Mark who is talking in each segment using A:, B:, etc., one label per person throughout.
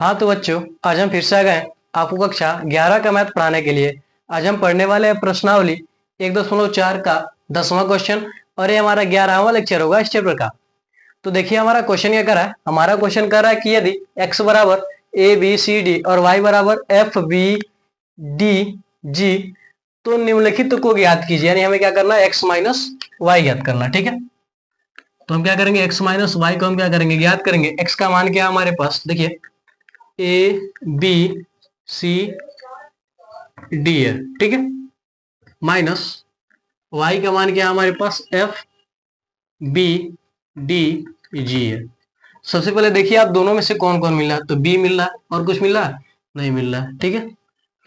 A: हाँ तो बच्चों, आज हम फिर से आ गए हैं आपको कक्षा 11 का मैथ पढ़ाने के लिए। आज हम पढ़ने वाले हैं प्रश्नावली 1.4 का 10वां क्वेश्चन। और ये हमारा 11वां लेक्चर होगा इस चैप्टर का। तो देखिए हमारा क्वेश्चन क्या कर रहा है। हमारा क्वेश्चन कर रहा है कि यदि x बराबर ए बी सी डी और y बराबर एफ बी डी जी, तो निम्नलिखित को ज्ञात कीजिए। यानी हमें क्या करना है, x माइनस वाई ज्ञात करना है। ठीक है, तो हम क्या करेंगे, x माइनस वाई को हम क्या करेंगे, ज्ञात करेंगे। x का मान क्या है हमारे पास, देखिए ए बी सी डी है। ठीक है, माइनस वाई का मान क्या है हमारे पास, एफ बी डी जी है। सबसे पहले देखिए आप दोनों में से कौन कौन मिल रहा है। तो बी मिल रहा है और कुछ मिल रहा है, नहीं मिल रहा है। ठीक है,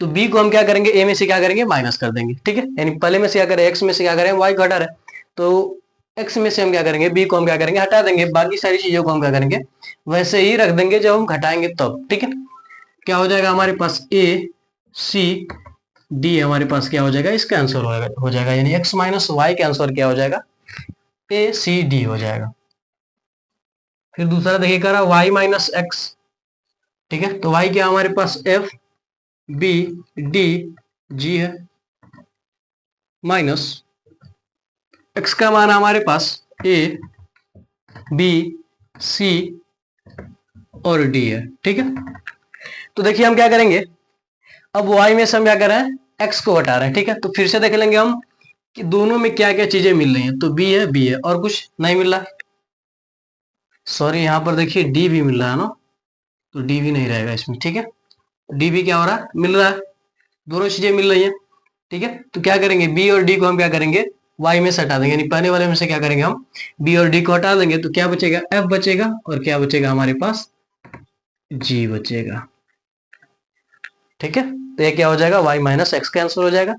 A: तो बी को हम क्या करेंगे, ए में से क्या करेंगे, माइनस कर देंगे। ठीक है, यानी पहले में से क्या करें, एक्स में से क्या करें, वाई घटा रहे, तो एक्स में से हम क्या करेंगे, बी को हम क्या करेंगे, हटा देंगे। बाकी सारी चीजों को हम क्या करेंगे, वैसे ही रख देंगे जब हम घटाएंगे तब। ठीक है, क्या हो जाएगा हमारे पास, ए सी डी हमारे पास क्या हो जाएगा, इसका आंसर हो जाएगा यानी एक्स माइनस वाई का आंसर क्या हो जाएगा, ए सी डी हो जाएगा। फिर दूसरा देखिए करा वाई माइनस एक्स। ठीक है, तो वाई क्या हमारे पास, एफ बी डी जी है, माइनस एक्स का मान हमारे पास ए बी सी और डी है। ठीक है, तो देखिए हम क्या करेंगे, अब y में से हम क्या कर रहे हैं, x को हटा रहे हैं। ठीक है, तो फिर से देख लेंगे हम कि दोनों में क्या क्या चीजें मिल रही हैं। तो b है और कुछ नहीं मिल रहा। सॉरी, यहाँ पर देखिए d भी मिल रहा है ना, तो d भी नहीं रहेगा इसमें। ठीक है, d भी क्या हो रहा है, मिल रहा है, दोनों चीजें मिल रही हैं। ठीक है, तो क्या करेंगे, b और d को हम क्या करेंगे, y में से हटा देंगे। यानी पहले वाले में से क्या करेंगे, हम b और d को हटा देंगे, तो क्या बचेगा, f बचेगा और क्या बचेगा हमारे पास, g बचेगा। ठीक है, तो ये क्या हो जाएगा, y माइनस एक्स का आंसर हो जाएगा,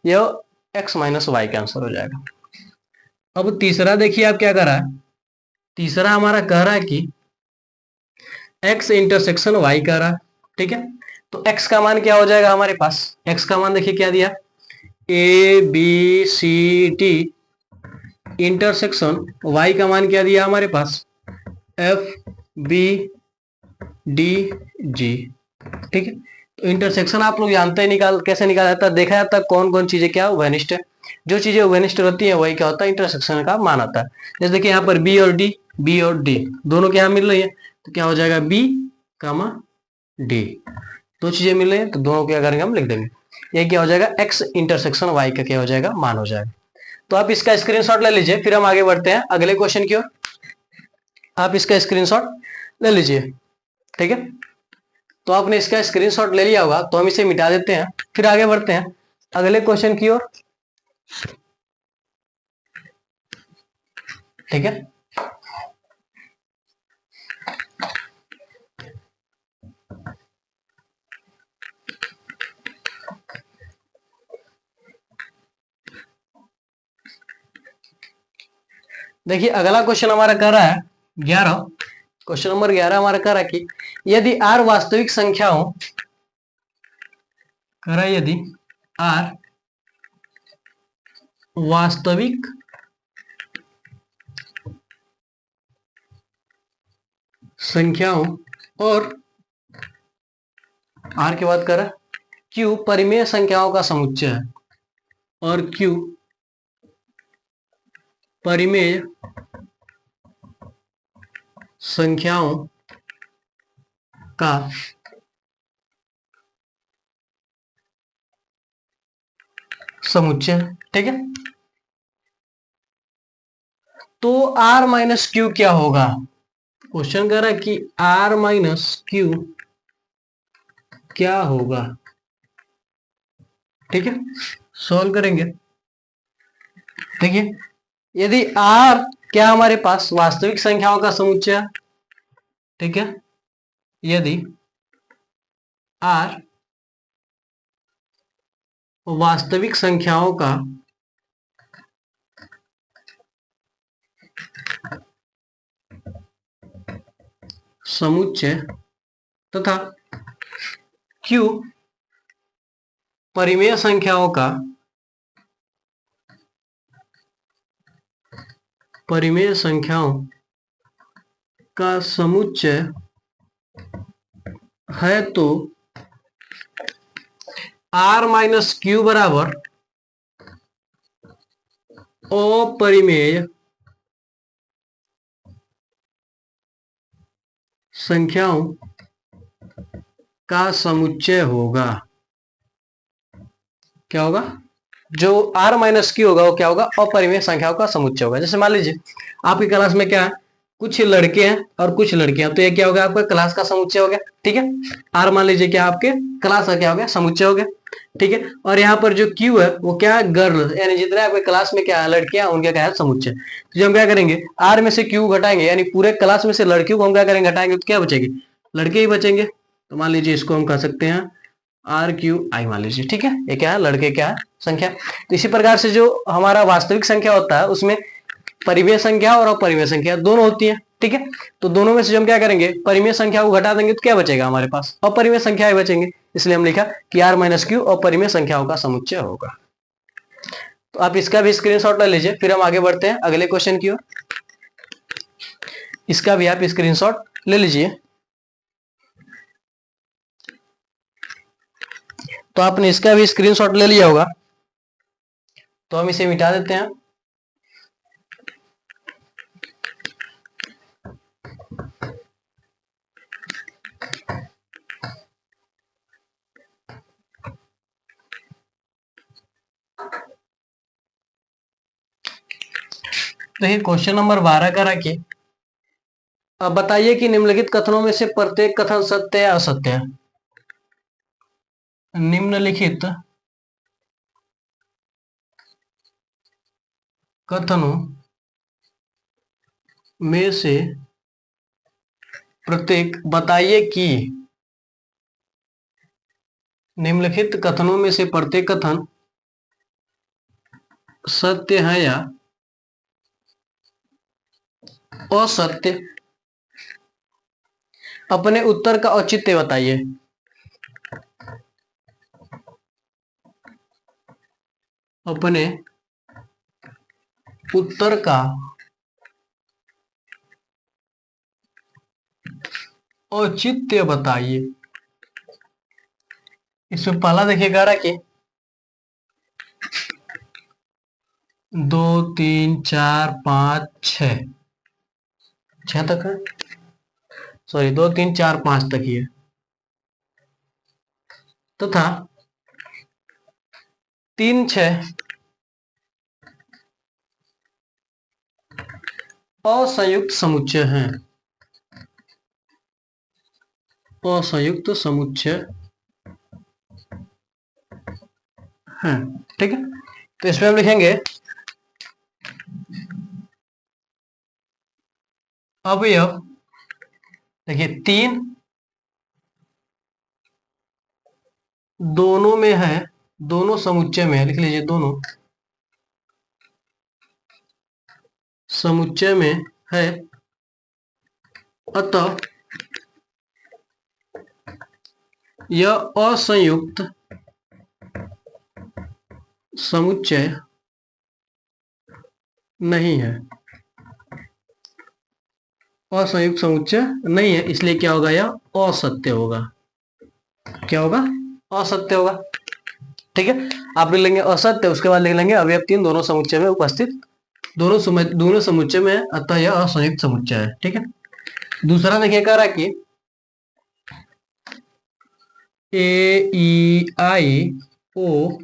A: यह x माइनस वाई का आंसर हो जाएगा। अब तीसरा देखिए आप क्या कर रहा है, तीसरा हमारा कह रहा है कि x इंटरसेक्शन y कर रहा है। ठीक है, तो x का मान क्या हो जाएगा हमारे पास, x का मान देखिए क्या दिया, A B C D intersection y का मान क्या दिया हमारे पास, एफ बी डी जी। ठीक है, तो इंटरसेक्शन आप लोग जानते हैं कैसे निकाला जाता है, देखा जाता है कौन कौन चीजें क्या वेनिस्ट है। जो चीजें वेनिस्ट रहती है वही क्या होता है, इंटरसेक्शन का मान आता है। जैसे देखिए यहाँ पर बी और डी दोनों के यहाँ मिल रही है, तो क्या हो जाएगा, बी कामा डी, दो चीजें मिल रही है, तो दोनों क्या करेंगे, हम लिख देंगे। ये क्या हो जाएगा, एक्स इंटरसेक्शन वाई का क्या हो जाएगा, मान हो जाएगा। तो आप इसका स्क्रीनशॉट ले लीजिए, फिर हम आगे बढ़ते हैं अगले क्वेश्चन की ओर। आप इसका स्क्रीनशॉट ले लीजिए। ठीक है, तो आपने इसका स्क्रीनशॉट ले लिया होगा, तो हम इसे मिटा देते हैं, फिर आगे बढ़ते हैं अगले क्वेश्चन की ओर। ठीक है, देखिए अगला क्वेश्चन हमारा कह रहा है 11, क्वेश्चन नंबर 11 हमारा कह रहा है कि यदि आर वास्तविक संख्या हो, कह रहा है यदि आर वास्तविक संख्या हो और आर के बाद कर रहा है क्यू परिमेय संख्याओं का समुच्चय है, और क्यू परिमेय संख्याओं का समुच्चय। ठीक है, तो आर माइनस क्यू क्या होगा, क्वेश्चन कह रहा है कि आर माइनस क्यू क्या होगा। ठीक है, सॉल्व करेंगे। देखिए यदि आर क्या हमारे पास वास्तविक संख्याओं का समुच्चय है। ठीक है, यदि आर वास्तविक संख्याओं का समुच्चय तथा क्यू परिमेय संख्याओं का समुच्चय है तो r माइनस क्यू बराबर अपरिमेय संख्याओं का समुच्चय होगा। क्या होगा? जो r माइनस क्यू होगा वो क्या होगा? अपरिमेय संख्याओं का समुच्चय होगा। जैसे मान लीजिए आपकी क्लास में क्या है, कुछ लड़के हैं और कुछ लड़कियां, तो ये क्या हो गया? आपका क्लास का समुच्चय हो गया। ठीक है, r मान लीजिए क्या आपके क्लास का क्या हो गया? समुच्चय हो गया। ठीक है, और यहाँ पर जो q है वो क्या है? गर्ल, यानी जितने आपके क्लास में क्या है लड़कियां, उनके क्या है? समुच्चय। तो जो हम क्या करेंगे, r में से q घटाएंगे, यानी पूरे क्लास में से लड़कियों को हम क्या करेंगे? घटाएंगे, तो क्या बचेगी? लड़के ही बचेंगे। तो मान लीजिए इसको हम कह सकते हैं RQI मान लीजिए। ठीक है, ये क्या है? लड़के क्या है? संख्या। तो इसी प्रकार से जो हमारा वास्तविक संख्या होता है उसमें परिमेय संख्या और अपरिमेय संख्या दोनों होती है। ठीक है, तो दोनों में से हम क्या करेंगे? परिमेय संख्या को घटा देंगे तो क्या बचेगा हमारे पास? अपरिमेय संख्याएं बचेंगे। इसलिए हम लिखा कि r माइनस क्यू अपरिमेय संख्याओं का समुच्चय होगा। तो आप इसका भी स्क्रीनशॉट ले लीजिए, फिर हम आगे बढ़ते हैं अगले क्वेश्चन की ओर। इसका भी आप स्क्रीनशॉट ले लीजिए। तो आपने इसका भी स्क्रीनशॉट ले लिया होगा, तो हम इसे मिटा देते हैं। देखिए क्वेश्चन नंबर 12 का रखिए। अब बताइए कि निम्नलिखित कथनों में से प्रत्येक कथन सत्य या असत्य है। निम्नलिखित कथनों में से प्रत्येक, बताइए कि निम्नलिखित कथनों में से प्रत्येक कथन सत्य है या असत्य। अपने उत्तर का औचित्य बताइए। अपने उत्तर का औचित्य बताइए। इसमें पहला देखिएगा कि 2 3 4 5 6 तक है, सॉरी 2 3 4 5 तक ही है, तथा 3 6 असंयुक्त समुच्चय हैं। असंयुक्त समुच्चय हैं। ठीक है, तो इसमें हम लिखेंगे अवयव। देखिए 3 दोनों में है, दोनों समुच्चय में है, लिख लीजिए दोनों समुच्चय में है, अतः यह असंयुक्त समुच्चय नहीं है। असंयुक्त समुच्चय नहीं है, इसलिए क्या होगा? यह असत्य होगा। क्या होगा? असत्य होगा। ठीक है, आप लिख लेंगे असत्य, उसके बाद लिख लेंगे अवयव 3 दोनों समुच्चय में उपस्थित, दोनों समुच्चय में है, अतः यह असंयुक्त समुच्चय है। ठीक है, दूसरा देखिए कह रहा कि ए ई आई ओ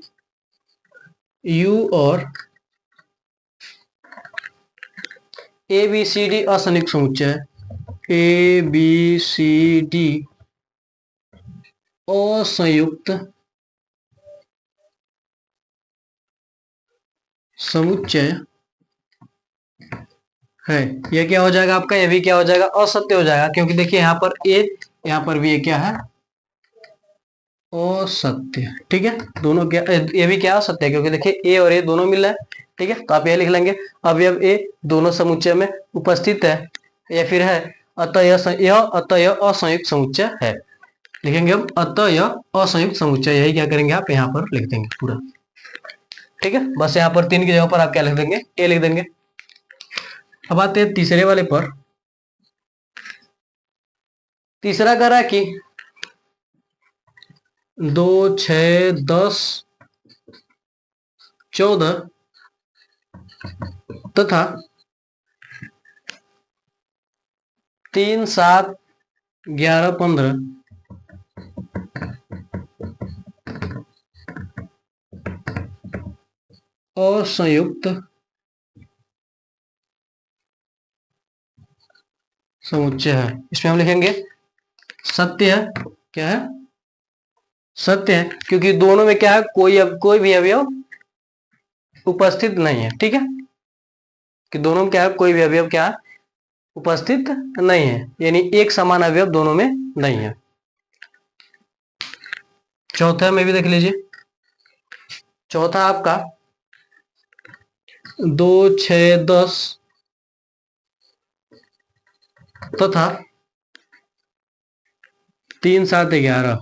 A: यू और ए बी सी डी असंयुक्त समुच्चय है। ए बी सी डी असंयुक्त समुच्चय है। यह क्या हो जाएगा आपका? यह भी क्या हो जाएगा? असत्य हो जाएगा, क्योंकि देखिए यहाँ पर ए, यहाँ पर भी ये क्या है? असत्य। ठीक है, दोनों क्या, ये भी क्या असत्य है, क्योंकि देखिए ए और ए दोनों मिल रहा है। ठीक है, तो आप ये लिख लेंगे अवयव ए दोनों समुच्चय में उपस्थित है या फिर है, अतः यह असंयुक्त समुच्चय है। लिखेंगे अब अतः यह असंयुक्त समुच्चय, यही क्या करेंगे आप यहाँ पर लिख देंगे पूरा। ठीक है, बस यहाँ पर 3 की जगह पर आप क्या लिख देंगे? ए लिख देंगे। अब आते हैं तीसरे वाले पर। तीसरा कह रहा है कि 2, 6, 10, 14 तथा 3, 7, 11, 15 और संयुक्त समुच्चय है। इसमें हम लिखेंगे सत्य है। क्या है? सत्य है, क्योंकि दोनों में क्या है, कोई भी अवयव उपस्थित नहीं है। ठीक है, कि दोनों में क्या है, कोई भी अवयव क्या है, उपस्थित नहीं है, यानी एक समान अवयव दोनों में नहीं है। चौथा में भी देख लीजिए। चौथा आपका 2, 6, 10 तथा 3, 7, 11।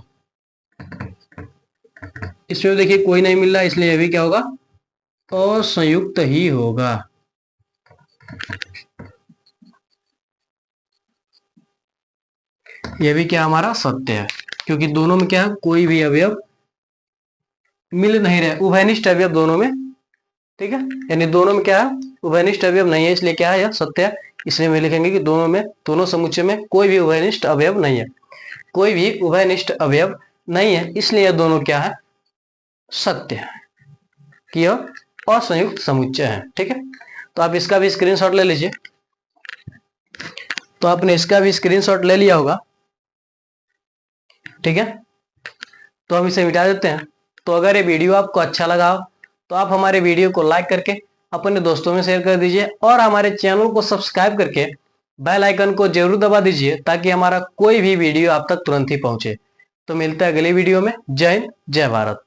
A: इसमें देखिए कोई नहीं मिल रहा, इसलिए अभी क्या होगा, असंयुक्त ही होगा। यह भी क्या हमारा सत्य है, क्योंकि दोनों में क्या है, कोई भी अवयव मिल नहीं रहे, उभयनिष्ठ अवयव दोनों में। ठीक है, यानी दोनों में क्या है, उभयनिष्ठ अवयव नहीं है, इसलिए क्या है, यह सत्य है। इसलिए मैं लिखेंगे कि दोनों समुच्चय में कोई भी उभयनिष्ठ अवयव नहीं है, कोई भी उभयनिष्ठ अवयव नहीं है, इसलिए यह दोनों क्या है, सत्य है, कि यह असंयुक्त समुच्चय है। ठीक है, तो आप इसका भी स्क्रीनशॉट ले लीजिए। तो आपने इसका भी स्क्रीनशॉट ले लिया होगा। ठीक है, तो हम इसे मिटा देते हैं। तो अगर ये वीडियो आपको अच्छा लगा हो तो आप हमारे वीडियो को लाइक करके अपने दोस्तों में शेयर कर दीजिए और हमारे चैनल को सब्सक्राइब करके बेल आइकन को जरूर दबा दीजिए, ताकि हमारा कोई भी वीडियो आप तक तुरंत ही पहुंचे। तो मिलते हैं अगले वीडियो में। जय हिंद, जय भारत।